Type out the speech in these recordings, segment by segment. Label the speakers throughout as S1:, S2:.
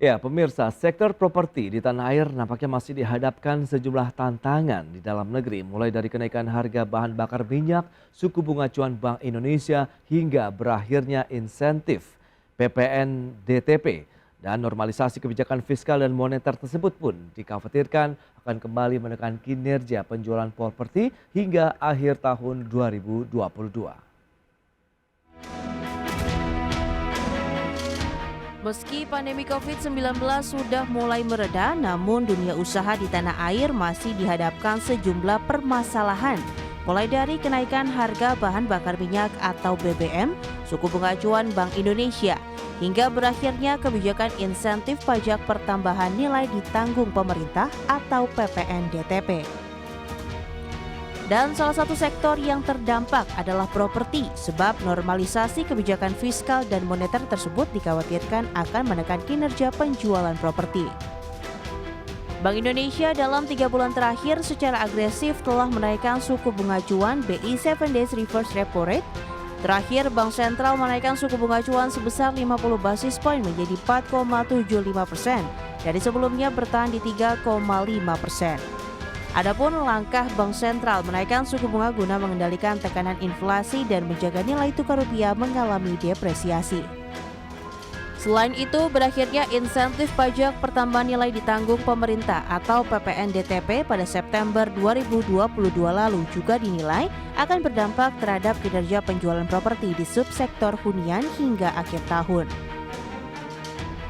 S1: Ya, pemirsa, sektor properti di tanah air nampaknya masih dihadapkan sejumlah tantangan di dalam negeri, mulai dari kenaikan harga bahan bakar minyak, suku bunga acuan Bank Indonesia, hingga berakhirnya insentif PPN DTP. Dan normalisasi kebijakan fiskal dan moneter tersebut pun dikhawatirkan akan kembali menekan kinerja penjualan properti hingga akhir tahun 2022.
S2: Meski pandemi COVID-19 sudah mulai mereda, namun dunia usaha di tanah air masih dihadapkan sejumlah permasalahan. Mulai dari kenaikan harga bahan bakar minyak atau BBM, suku bunga acuan Bank Indonesia, hingga berakhirnya kebijakan insentif pajak pertambahan nilai ditanggung pemerintah atau PPN DTP. Dan salah satu sektor yang terdampak adalah properti, sebab normalisasi kebijakan fiskal dan moneter tersebut dikhawatirkan akan menekan kinerja penjualan properti. Bank Indonesia dalam 3 bulan terakhir secara agresif telah menaikkan suku bunga acuan BI 7 Days Reverse Repo Rate. Terakhir, Bank Sentral menaikkan suku bunga acuan sebesar 50 basis poin menjadi 4,75%, dari sebelumnya bertahan di 3,5%. Adapun langkah Bank Sentral menaikkan suku bunga guna mengendalikan tekanan inflasi dan menjaga nilai tukar rupiah mengalami depresiasi. Selain itu, berakhirnya insentif pajak pertambahan nilai ditanggung pemerintah atau PPN DTP pada September 2022 lalu juga dinilai akan berdampak terhadap kinerja penjualan properti di subsektor hunian hingga akhir tahun.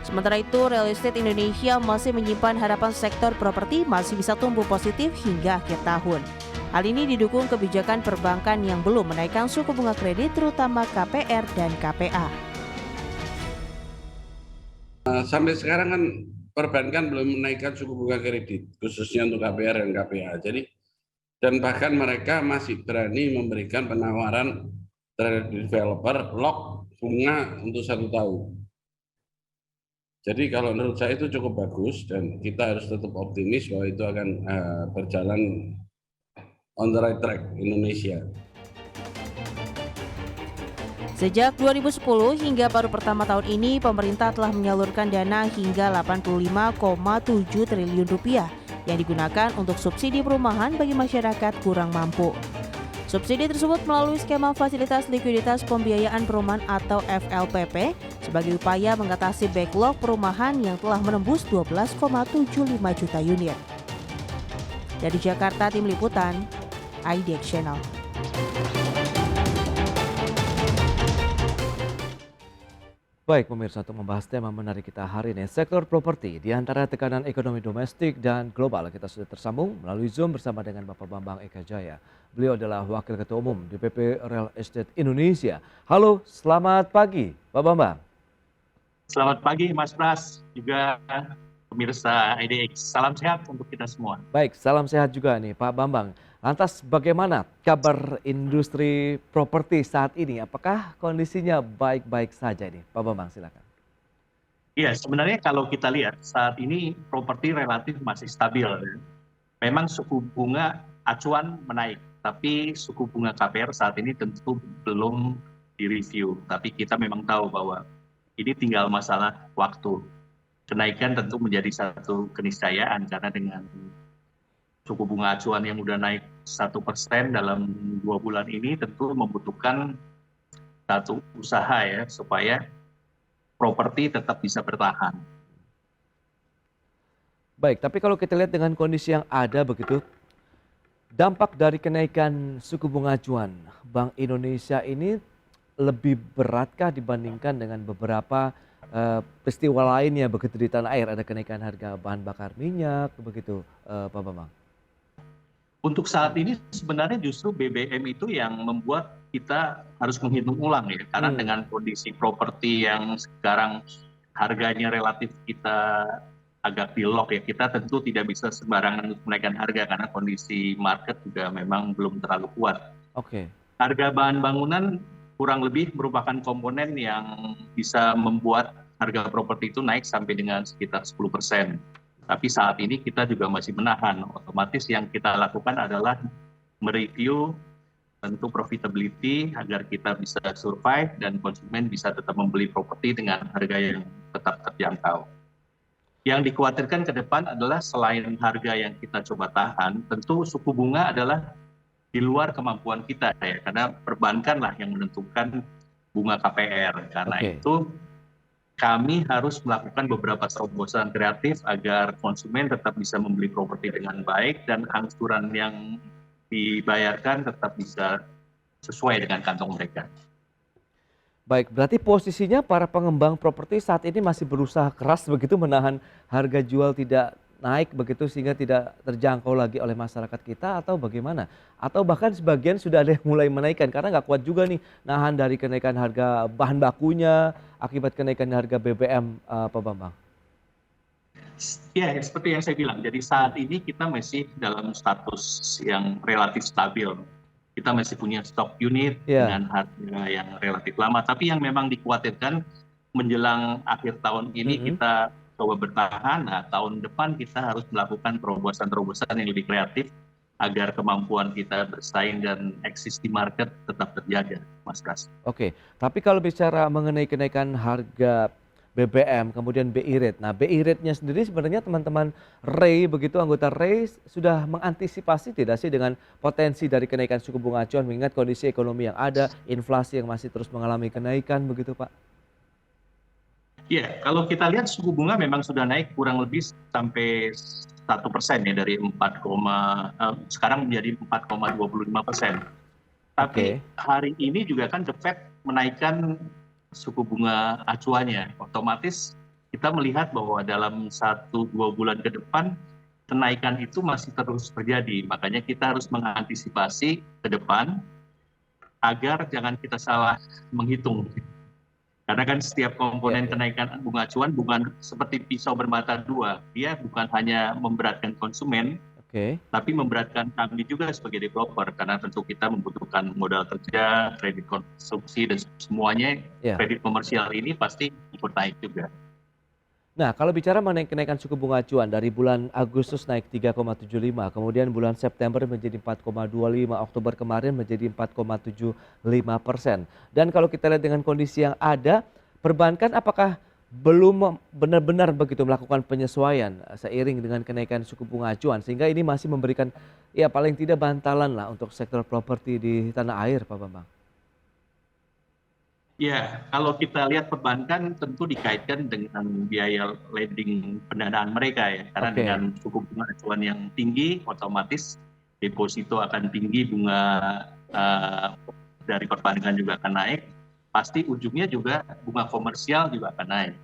S2: Sementara itu, real estate Indonesia masih menyimpan harapan sektor properti masih bisa tumbuh positif hingga akhir tahun. Hal ini didukung kebijakan perbankan yang belum menaikkan suku bunga kredit terutama KPR dan KPA.
S3: Sampai sekarang kan perbankan belum menaikkan suku bunga kredit, khususnya untuk KPR dan KPA. Dan bahkan mereka masih berani memberikan penawaran terhadap developer lock bunga untuk 1 tahun. Jadi kalau menurut saya itu cukup bagus dan kita harus tetap optimis bahwa itu akan berjalan on the right track Indonesia.
S2: Sejak 2010 hingga baru pertama tahun ini, pemerintah telah menyalurkan dana hingga 85,7 triliun rupiah yang digunakan untuk subsidi perumahan bagi masyarakat kurang mampu. Subsidi tersebut melalui skema fasilitas likuiditas pembiayaan perumahan atau FLPP sebagai upaya mengatasi backlog perumahan yang telah menembus 12,75 juta unit. Dari Jakarta, Tim Liputan, IDX Channel.
S1: Baik pemirsa, untuk membahas tema menarik kita hari ini, sektor properti di antara tekanan ekonomi domestik dan global, kita sudah tersambung melalui Zoom bersama dengan Bapak Bambang Eka Jaya. Beliau adalah Wakil Ketua Umum DPP Real Estate Indonesia. Halo, selamat pagi Pak Bambang.
S4: Selamat pagi Mas Pras, juga pemirsa IDX. Salam sehat untuk kita semua.
S1: Baik, salam sehat juga nih Pak Bambang. Lantas bagaimana kabar industri properti saat ini? Apakah kondisinya baik-baik saja nih? Pak Bambang silakan.
S4: Iya, sebenarnya kalau kita lihat saat ini properti relatif masih stabil. Memang suku bunga acuan menaik, tapi suku bunga KPR saat ini tentu belum direview. Tapi kita memang tahu bahwa ini tinggal masalah waktu. Kenaikan tentu menjadi satu keniscayaan karena dengan suku bunga acuan yang udah naik 1% dalam 2 bulan ini tentu membutuhkan satu usaha ya supaya properti tetap bisa bertahan.
S1: Baik, tapi kalau kita lihat dengan kondisi yang ada begitu, dampak dari kenaikan suku bunga acuan Bank Indonesia ini lebih beratkah dibandingkan dengan beberapa peristiwa lainnya begitu di tanah air? Ada kenaikan harga bahan bakar minyak begitu Pak Bambang?
S4: Untuk saat ini sebenarnya justru BBM itu yang membuat kita harus menghitung ulang ya. Karena dengan kondisi properti yang sekarang harganya relatif kita agak di lock ya. Kita tentu tidak bisa sembarangan untuk menaikkan harga karena kondisi market juga memang belum terlalu kuat.
S1: Oke.
S4: Harga bahan bangunan kurang lebih merupakan komponen yang bisa membuat harga properti itu naik sampai dengan sekitar 10%. Tapi saat ini kita juga masih menahan. Otomatis yang kita lakukan adalah mereview tentu profitability agar kita bisa survive dan konsumen bisa tetap membeli properti dengan harga yang tetap terjangkau. Yang dikhawatirkan ke depan adalah selain harga yang kita coba tahan, tentu suku bunga adalah di luar kemampuan kita ya, karena perbankan lah yang menentukan bunga KPR. Karena
S1: Oke.
S4: itu kami harus melakukan beberapa terobosan kreatif agar konsumen tetap bisa membeli properti dengan baik dan angsuran yang dibayarkan tetap bisa sesuai dengan kantong mereka.
S1: Baik, berarti posisinya para pengembang properti saat ini masih berusaha keras begitu menahan harga jual tidak naik begitu sehingga tidak terjangkau lagi oleh masyarakat kita atau bagaimana? Atau bahkan sebagian sudah ada yang mulai menaikkan karena nggak kuat juga nih nahan dari kenaikan harga bahan bakunya akibat kenaikan harga BBM, Pak Bambang.
S4: Ya, seperti yang saya bilang, jadi saat ini kita masih dalam status yang relatif stabil. Kita masih punya stok unit
S1: Ya,
S4: dengan harga yang relatif lama, tapi yang memang dikhawatirkan menjelang akhir tahun ini
S1: mhm.
S4: kita coba bertahan. Nah, tahun depan kita harus melakukan terobosan-terobosan yang lebih kreatif agar kemampuan kita bersaing dan eksis di market tetap terjaga, Mas Pras.
S1: Oke, tapi kalau bicara mengenai kenaikan harga BBM, kemudian BI rate. Nah, BI rate-nya sendiri sebenarnya teman-teman REI, begitu anggota REI sudah mengantisipasi tidak sih dengan potensi dari kenaikan suku bunga acuan mengingat kondisi ekonomi yang ada, inflasi yang masih terus mengalami kenaikan begitu, Pak?
S4: Iya, kalau kita lihat suku bunga memang sudah naik kurang lebih sampai 1% ya dari sekarang menjadi 4,25%. Tapi
S1: Oke,
S4: hari ini juga kan The Fed menaikkan suku bunga acuannya. Otomatis kita melihat bahwa dalam 1-2 bulan ke depan kenaikan itu masih terus terjadi. Makanya kita harus mengantisipasi ke depan agar jangan kita salah menghitung. Karena kan setiap
S1: ya,
S4: komponen
S1: ya.
S4: kenaikan bunga acuan bukan seperti pisau bermata dua. Dia bukan hanya memberatkan konsumen,
S1: Oke.
S4: tapi memberatkan kami juga sebagai developer. Karena tentu kita membutuhkan modal kerja, kredit konsumsi, dan semuanya
S1: Ya.
S4: kredit komersial ini pasti ikut naik juga.
S1: Nah, kalau bicara mengenai kenaikan suku bunga acuan dari bulan Agustus naik 3,75, kemudian bulan September menjadi 4,25, Oktober kemarin menjadi 4,75%. Dan kalau kita lihat dengan kondisi yang ada, perbankan apakah belum benar-benar begitu melakukan penyesuaian seiring dengan kenaikan suku bunga acuan sehingga ini masih memberikan ya paling tidak bantalan lah untuk sektor properti di tanah air, Pak Bambang.
S4: Ya, kalau kita lihat perbankan tentu dikaitkan dengan biaya lending pendanaan mereka ya. Karena
S1: Oke,
S4: dengan suku bunga acuan yang tinggi, otomatis deposito akan tinggi, bunga eh, dari perbankan juga akan naik. Pasti ujungnya juga bunga komersial juga akan naik.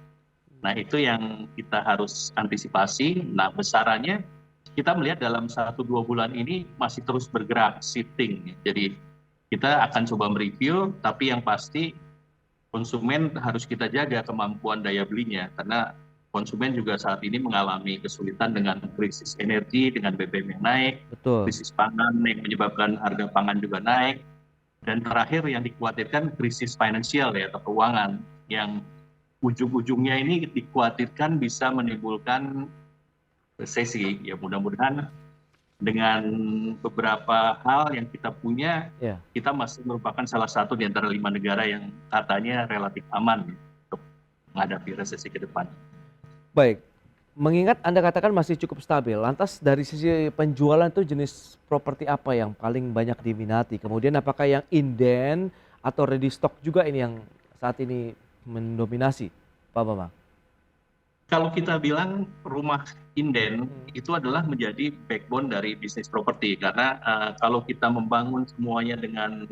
S4: Nah, itu yang kita harus antisipasi. Nah, besarannya kita melihat dalam 1-2 bulan ini masih terus bergerak, shifting. Jadi kita akan coba mereview, tapi yang pasti konsumen harus kita jaga kemampuan daya belinya karena konsumen juga saat ini mengalami kesulitan dengan krisis energi, dengan BBM yang naik,
S1: betul.
S4: krisis pangan yang menyebabkan harga pangan juga naik, dan terakhir yang dikhawatirkan krisis finansial ya atau keuangan yang ujung-ujungnya ini dikhawatirkan bisa menimbulkan resesi. Ya mudah-mudahan dengan beberapa hal yang kita punya,
S1: Ya.
S4: kita masih merupakan salah satu di antara 5 negara yang katanya relatif aman untuk menghadapi resesi ke depan.
S1: Baik, mengingat Anda katakan masih cukup stabil, lantas dari sisi penjualan itu jenis properti apa yang paling banyak diminati? Kemudian apakah yang inden atau ready stock juga ini yang saat ini mendominasi, Pak Bambang?
S4: Kalau kita bilang rumah inden itu adalah menjadi backbone dari bisnis properti karena kalau kita membangun semuanya dengan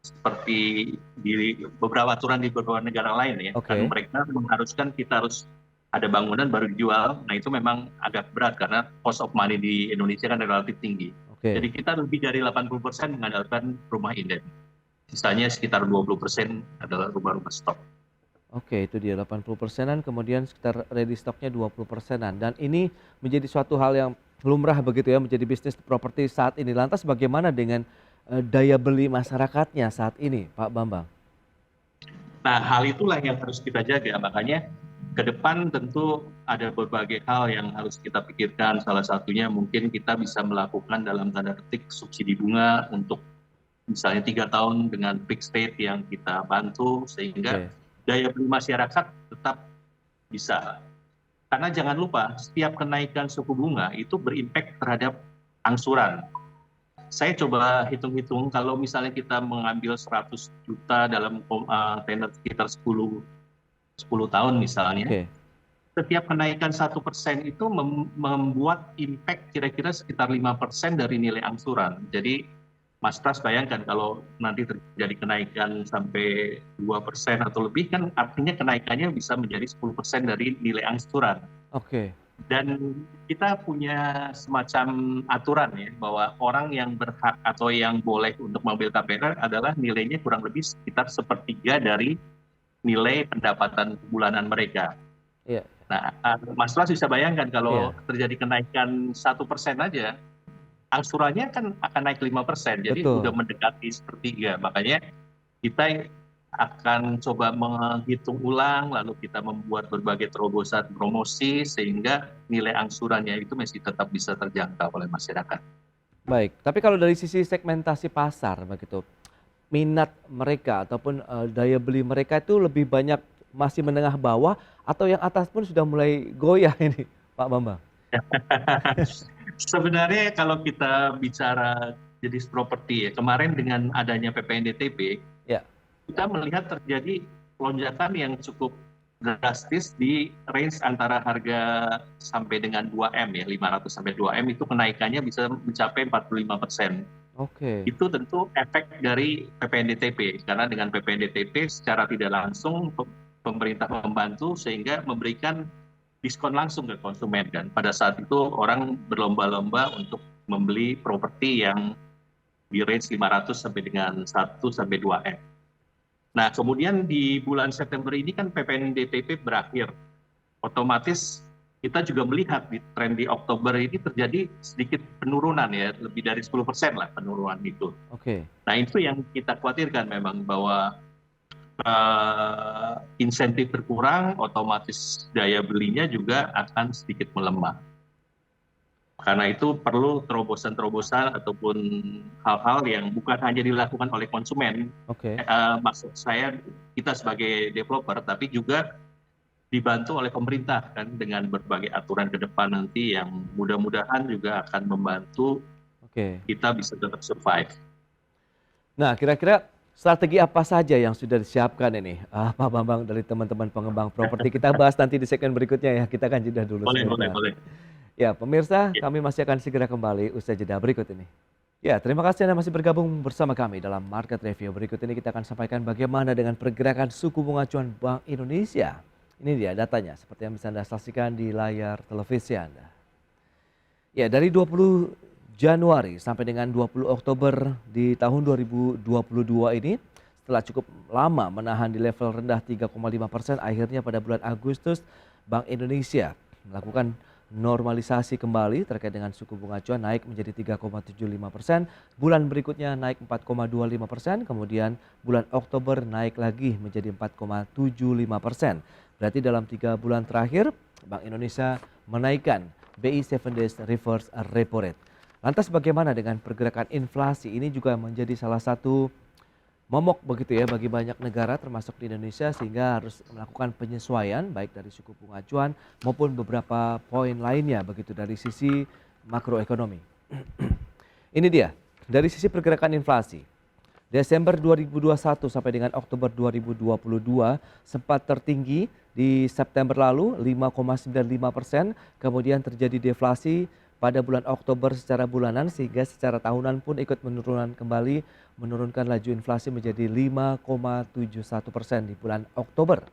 S4: seperti di beberapa aturan di beberapa negara lain ya,
S1: Oke,
S4: kan mereka mengharuskan kita harus ada bangunan baru dijual. Nah itu memang agak berat karena cost of money di Indonesia kan relatif tinggi.
S1: oke,
S4: Jadi kita lebih dari 80% mengandalkan rumah inden. Sisanya sekitar 20% adalah rumah-rumah stok.
S1: oke, itu dia 80%-an, kemudian sekitar ready stock-nya 20%-an. Dan ini menjadi suatu hal yang lumrah begitu ya, menjadi bisnis properti saat ini. Lantas bagaimana dengan daya beli masyarakatnya saat ini, Pak Bambang?
S4: Nah, hal itulah yang harus kita jaga. Makanya ke depan tentu ada berbagai hal yang harus kita pikirkan. Salah satunya mungkin kita bisa melakukan dalam tanda petik subsidi bunga untuk misalnya 3 tahun dengan fixed rate yang kita bantu sehingga
S1: Oke.
S4: daya beli masyarakat tetap bisa Karena jangan lupa, setiap kenaikan suku bunga itu berimpact terhadap angsuran. Saya coba hitung-hitung, kalau misalnya kita mengambil 100 juta dalam tenor sekitar 10 tahun misalnya,
S1: Oke,
S4: setiap kenaikan 1% itu membuat impact kira-kira sekitar 5% dari nilai angsuran. Jadi Mas Pras bayangkan kalau nanti terjadi kenaikan sampai 2% atau lebih, kan artinya kenaikannya bisa menjadi 10% dari nilai angsuran.
S1: oke,
S4: Dan kita punya semacam aturan ya, bahwa orang yang berhak atau yang boleh untuk mengambil KPR adalah nilainya kurang lebih sekitar sepertiga dari nilai pendapatan bulanan mereka.
S1: iya,
S4: Nah, Mas Pras bisa bayangkan kalau
S1: iya,
S4: terjadi kenaikan 1% aja, angsurannya kan akan naik 5%, jadi udah
S1: betul.
S4: mendekati sepertiga. Makanya kita akan coba menghitung ulang, lalu kita membuat berbagai terobosan promosi sehingga nilai angsurannya itu masih tetap bisa terjangkau oleh masyarakat.
S1: Baik, tapi kalau dari sisi segmentasi pasar begitu, minat mereka ataupun, daya beli mereka itu lebih banyak masih menengah bawah atau yang atas pun sudah mulai goyah ini, Pak Bambang?
S4: Sebenarnya kalau kita bicara jenis properti ya, kemarin dengan adanya PPNDTB,
S1: Ya,
S4: kita melihat terjadi lonjakan yang cukup drastis di range antara harga sampai dengan 2M ya, 500 sampai 2M itu kenaikannya bisa mencapai 45%.
S1: oke,
S4: Itu tentu efek dari PPNDTB, karena dengan PPNDTB secara tidak langsung pemerintah membantu sehingga memberikan diskon langsung ke konsumen, dan pada saat itu orang berlomba-lomba untuk membeli properti yang di range 500 sampai dengan 1 sampai 2M. Nah, kemudian di bulan September ini kan PPNDTB berakhir. Otomatis kita juga melihat di tren di Oktober ini terjadi sedikit penurunan ya, lebih dari 10% lah penurunan itu.
S1: oke.
S4: Nah, itu yang kita khawatirkan memang, bahwa insentif berkurang, otomatis daya belinya juga akan sedikit melemah. Karena itu perlu terobosan-terobosan ataupun hal-hal yang bukan hanya dilakukan oleh konsumen,
S1: Oke,
S4: maksud saya kita sebagai developer, tapi juga dibantu oleh pemerintah kan dengan berbagai aturan ke depan nanti yang mudah-mudahan juga akan membantu
S1: oke.
S4: kita bisa tetap survive.
S1: Nah, kira-kira strategi apa saja yang sudah disiapkan ini, Pak Bambang, dari teman-teman pengembang properti? Kita bahas nanti di segmen berikutnya ya, kita akan jeda dulu
S4: Boleh, boleh,
S1: sebentar.
S4: boleh.
S1: Ya, pemirsa,
S4: Ya.
S1: kami masih akan segera kembali usai jeda berikut ini. Ya, terima kasih Anda masih bergabung bersama kami dalam Market Review. Berikut ini kita akan sampaikan bagaimana dengan pergerakan suku bunga acuan Bank Indonesia. Ini dia datanya, seperti yang bisa Anda saksikan di layar televisi Anda. Ya, dari 20 Januari sampai dengan 20 Oktober di tahun 2022 ini, setelah cukup lama menahan di level rendah 3,5%, akhirnya pada bulan Agustus Bank Indonesia melakukan normalisasi kembali terkait dengan suku bunga acuan, naik menjadi 3,75%, bulan berikutnya naik 4,25%, kemudian bulan Oktober naik lagi menjadi 4,75%. Berarti dalam 3 bulan terakhir Bank Indonesia menaikkan BI 7 Days Reverse Repo Rate. Lantas bagaimana dengan pergerakan inflasi? Ini juga menjadi salah satu momok begitu ya bagi banyak negara termasuk di Indonesia, sehingga harus melakukan penyesuaian baik dari suku bunga acuan maupun beberapa poin lainnya begitu dari sisi makroekonomi. Ini dia dari sisi pergerakan inflasi. Desember 2021 sampai dengan Oktober 2022 sempat tertinggi di September lalu 5,95%, kemudian terjadi deflasi pada bulan Oktober secara bulanan sehingga secara tahunan pun ikut menurunkan laju inflasi menjadi 5,71% di bulan Oktober.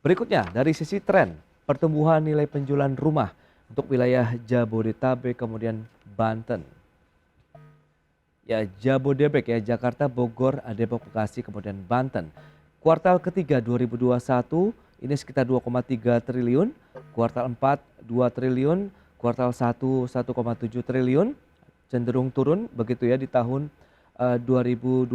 S1: Berikutnya dari sisi tren pertumbuhan nilai penjualan rumah untuk wilayah Jabodetabek kemudian Banten. Ya, Jabodebek ya, Jakarta, Bogor, Depok, Bekasi, kemudian Banten. Kuartal ketiga 2021 ini sekitar 2,3 triliun, kuartal 4 2 triliun, kuartal 1 1,7 triliun, cenderung turun begitu ya di tahun 2021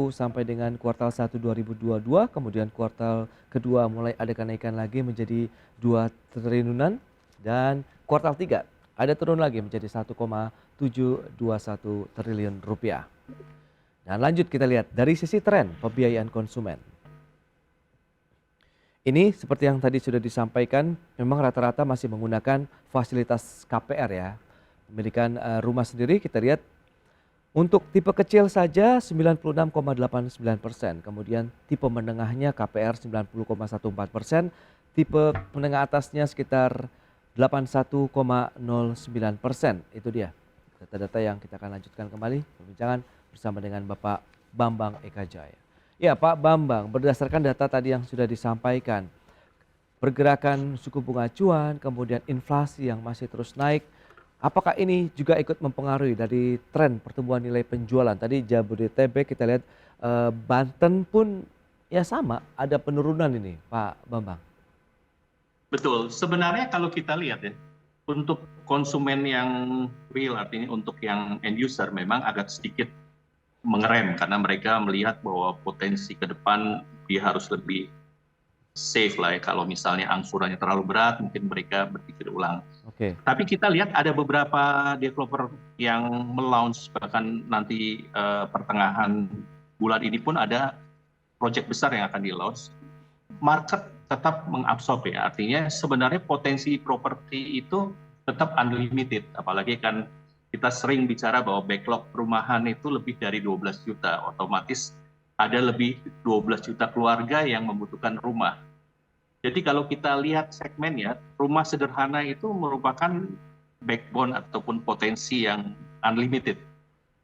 S1: sampai dengan kuartal 1 2022, kemudian kuartal kedua mulai ada kenaikan lagi menjadi 2 triliunan, dan kuartal 3 ada turun lagi menjadi 1,721 triliun rupiah. Dan lanjut kita lihat dari sisi tren pembiayaan konsumen. Ini seperti yang tadi sudah disampaikan, memang rata-rata masih menggunakan fasilitas KPR ya. Pemilikan rumah sendiri kita lihat untuk tipe kecil saja 96,89%, kemudian tipe menengahnya KPR 90,14%, tipe menengah atasnya sekitar 81,09%. Itu dia data-data yang kita akan lanjutkan kembali perbincangan bersama dengan Bapak Bambang Eka Jaya. Ya Pak Bambang, berdasarkan data tadi yang sudah disampaikan, pergerakan suku bunga acuan, kemudian inflasi yang masih terus naik, apakah ini juga ikut mempengaruhi dari tren pertumbuhan nilai penjualan? Tadi Jabodetabek kita lihat, Banten pun ya sama, ada penurunan ini Pak Bambang.
S4: Betul, sebenarnya kalau kita lihat ya, untuk konsumen yang real, artinya untuk yang end user memang agak sedikit mengerem karena mereka melihat bahwa potensi ke depan dia harus lebih safe lah ya. Kalau misalnya angsurannya terlalu berat, mungkin mereka berpikir ulang.
S1: Oke.
S4: Tapi kita lihat ada beberapa developer yang melaunch, bahkan nanti pertengahan bulan ini pun ada proyek besar yang akan di-launch. Market tetap mengabsorb ya, artinya sebenarnya potensi properti itu tetap unlimited, apalagi kan kita sering bicara bahwa backlog perumahan itu lebih dari 12 juta, otomatis ada lebih 12 juta keluarga yang membutuhkan rumah. Jadi kalau kita lihat segmennya, rumah sederhana itu merupakan backbone ataupun potensi yang unlimited.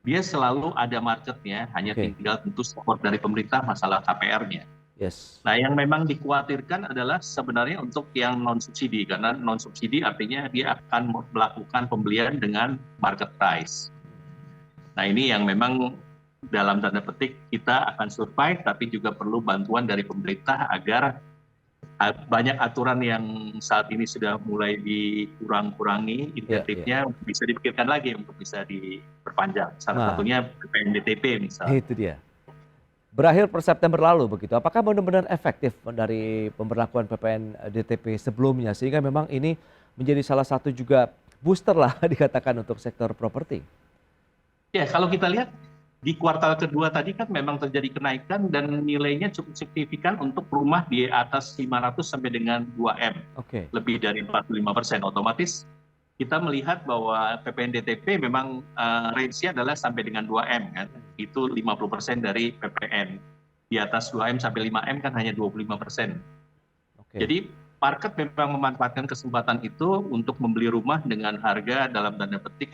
S4: Dia selalu ada marketnya, hanya tinggal tentu support dari pemerintah masalah KPR-nya.
S1: Yes.
S4: Nah, yang memang dikhawatirkan adalah sebenarnya untuk yang non-subsidi, karena non-subsidi artinya dia akan melakukan pembelian dengan market price. Nah, ini yang memang dalam tanda petik kita akan survive, tapi juga perlu bantuan dari pemerintah agar banyak aturan yang saat ini sudah mulai dikurang-kurangi, insentifnya bisa dipikirkan lagi untuk bisa diperpanjang. Salah satunya PPN DTP misalnya.
S1: Itu dia. Berakhir per September lalu begitu, apakah benar-benar efektif dari pemberlakuan PPN DTP sebelumnya sehingga memang ini menjadi salah satu juga booster lah dikatakan untuk sektor properti?
S4: Ya, kalau kita lihat di kuartal kedua tadi kan memang terjadi kenaikan dan nilainya cukup signifikan untuk rumah di atas 500 sampai dengan 2M. Lebih dari 45%. Otomatis kita melihat bahwa PPN DTP memang range-nya adalah sampai dengan 2M kan. Itu 50% dari PPN. Di atas 2M sampai 5M kan hanya 25%. Jadi market memang memanfaatkan kesempatan itu untuk membeli rumah dengan harga dalam tanda petik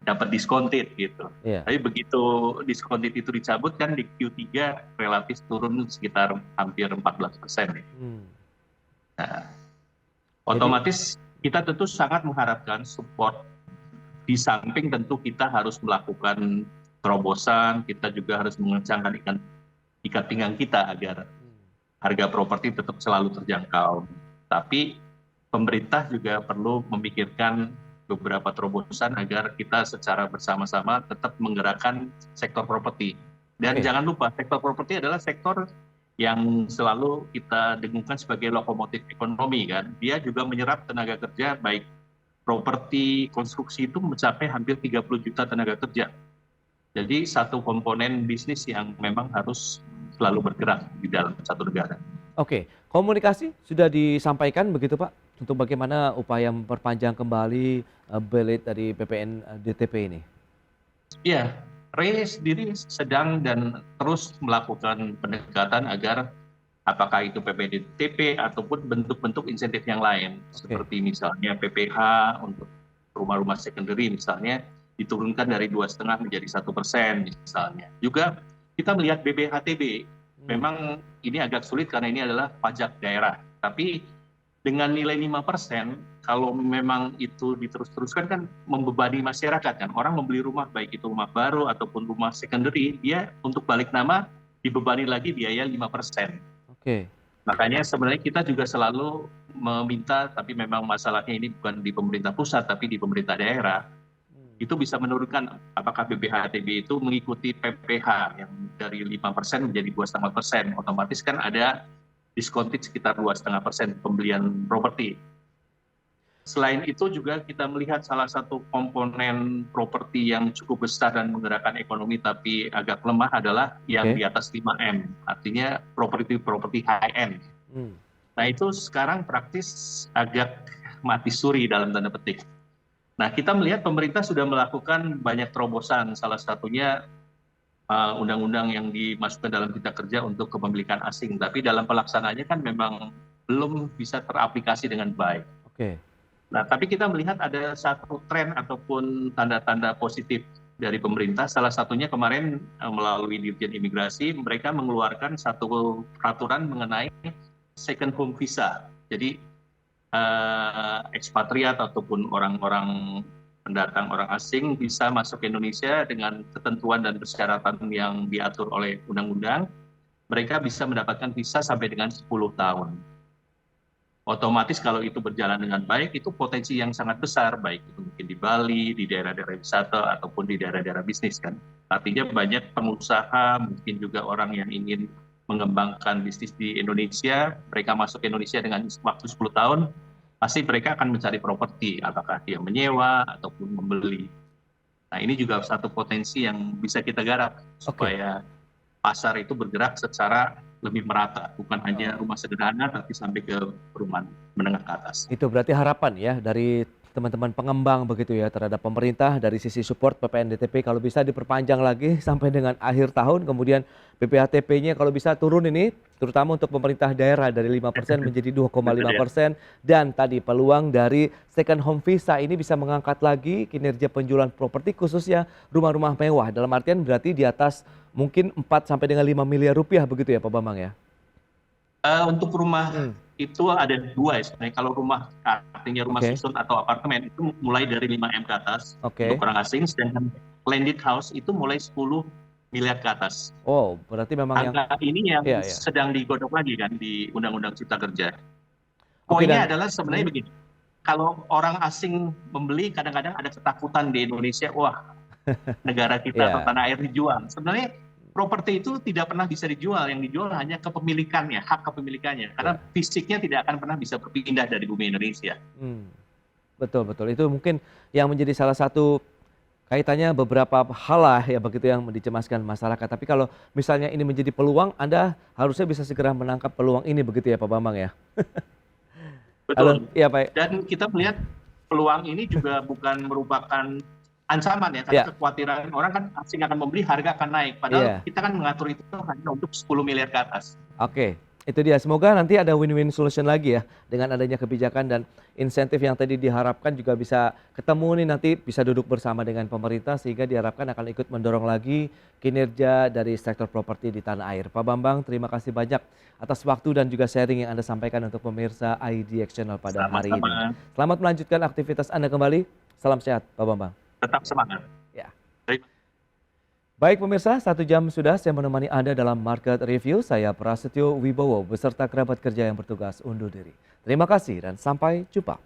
S4: dapat discounted gitu. Tapi begitu discounted itu dicabut kan di Q3 relatif turun sekitar hampir 14%. Nah, otomatis kita tentu sangat mengharapkan support, di samping tentu kita harus melakukan terobosan, kita juga harus mengencangkan ikat pinggang kita agar harga properti tetap selalu terjangkau. Tapi pemerintah juga perlu memikirkan beberapa terobosan agar kita secara bersama-sama tetap menggerakkan sektor properti. Dan jangan lupa, sektor properti adalah sektor yang selalu kita dengungkan sebagai lokomotif ekonomi kan. Dia juga menyerap tenaga kerja, baik properti konstruksi itu mencapai hampir 30 juta tenaga kerja. Jadi satu komponen bisnis yang memang harus selalu bergerak di dalam satu negara.
S1: Komunikasi sudah disampaikan begitu Pak untuk bagaimana upaya memperpanjang kembali belit dari PPN DTP ini?
S4: Iya, RE sendiri sedang dan terus melakukan pendekatan agar apakah itu PPN DTP ataupun bentuk-bentuk insentif yang lain, seperti misalnya PPH untuk rumah-rumah secondary misalnya diturunkan dari 2,5 menjadi 1% misalnya. Juga kita melihat BPHTB, memang ini agak sulit karena ini adalah pajak daerah. Tapi dengan nilai 5%, kalau memang itu diterus-teruskan kan membebani masyarakat kan. Orang membeli rumah, baik itu rumah baru ataupun rumah secondary, dia untuk balik nama dibebani lagi biaya 5%. Makanya sebenarnya kita juga selalu meminta, tapi memang masalahnya ini bukan di pemerintah pusat, tapi di pemerintah daerah. Itu bisa menurunkan apakah BPHTB itu mengikuti PPH yang dari 5% menjadi 2,5%. Otomatis kan ada diskontit sekitar 2,5% pembelian properti. Selain itu juga kita melihat salah satu komponen properti yang cukup besar dan menggerakkan ekonomi tapi agak lemah adalah yang di atas 5M. Artinya properti high-end. Nah itu sekarang praktis agak mati suri dalam tanda petik. Nah kita melihat pemerintah sudah melakukan banyak terobosan, salah satunya undang-undang yang dimasukkan dalam Cipta Kerja untuk kepemilikan asing, tapi dalam pelaksanaannya kan memang belum bisa teraplikasi dengan baik.
S1: Oke.
S4: Nah, tapi kita melihat ada satu tren ataupun tanda-tanda positif dari pemerintah. Salah satunya kemarin melalui Dirjen Imigrasi, mereka mengeluarkan satu peraturan mengenai second home visa. Jadi ekspatriat ataupun orang-orang pendatang orang asing bisa masuk ke Indonesia dengan ketentuan dan persyaratan yang diatur oleh undang-undang. Mereka bisa mendapatkan visa sampai dengan 10 tahun. Otomatis kalau itu berjalan dengan baik, itu potensi yang sangat besar, baik itu mungkin di Bali, di daerah-daerah wisata, ataupun di daerah-daerah bisnis kan. Artinya banyak pengusaha, mungkin juga orang yang ingin mengembangkan bisnis di Indonesia, mereka masuk ke Indonesia dengan waktu 10 tahun, pasti mereka akan mencari properti, apakah dia menyewa ataupun membeli. Nah ini juga satu potensi yang bisa kita garap, supaya pasar itu bergerak secara lebih merata, bukan hanya rumah sederhana, tapi sampai ke perumahan menengah ke atas.
S1: Itu berarti harapan ya dari teman-teman pengembang begitu ya terhadap pemerintah dari sisi support PPNDTP kalau bisa diperpanjang lagi sampai dengan akhir tahun, kemudian PPHTP-nya kalau bisa turun ini terutama untuk pemerintah daerah dari 5% menjadi 2,5%, dan tadi peluang dari second home visa ini bisa mengangkat lagi kinerja penjualan properti khususnya rumah-rumah mewah, dalam artian berarti di atas mungkin 4 sampai dengan 5 miliar rupiah begitu ya Pak Bambang ya?
S4: Untuk rumah itu ada dua ya sebenarnya. Kalau rumah artinya rumah susun atau apartemen itu mulai dari 5M ke atas untuk orang asing, sedangkan landed house itu mulai 10 miliar ke atas.
S1: Oh, berarti memang
S4: angka ini yang sedang digodok lagi kan di Undang-Undang Cipta Kerja. Poinnya adalah sebenarnya begini, kalau orang asing membeli kadang-kadang ada ketakutan di Indonesia, wah negara kita atau tanah air dijual. Sebenarnya properti itu tidak pernah bisa dijual, yang dijual hanya kepemilikannya, hak kepemilikannya, karena fisiknya tidak akan pernah bisa berpindah dari bumi Indonesia.
S1: Betul, itu mungkin yang menjadi salah satu kaitannya beberapa hal lah ya begitu yang dicemaskan masyarakat. Tapi kalau misalnya ini menjadi peluang, Anda harusnya bisa segera menangkap peluang ini begitu ya Pak Bambang ya?
S4: Betul. Iya, Pak. Dan kita melihat peluang ini juga bukan merupakan ancaman ya, karena kekhawatiran orang kan asing akan membeli, harga akan naik. Padahal kita kan mengatur itu hanya untuk 10 miliar ke atas.
S1: Oke, itu dia. Semoga nanti ada win-win solution lagi ya dengan adanya kebijakan dan insentif yang tadi diharapkan juga bisa ketemu nih, nanti bisa duduk bersama dengan pemerintah sehingga diharapkan akan ikut mendorong lagi kinerja dari sektor properti di tanah air. Pak Bambang, terima kasih banyak atas waktu dan juga sharing yang Anda sampaikan untuk pemirsa IDX Channel pada hari ini. Selamat melanjutkan aktivitas Anda kembali. Salam sehat Pak Bambang.
S4: Tetap semangat.
S1: Ya. Baik pemirsa, 1 jam sudah saya menemani Anda dalam Market Review. Saya Prasetyo Wibowo beserta kerabat kerja yang bertugas undur diri. Terima kasih dan sampai jumpa.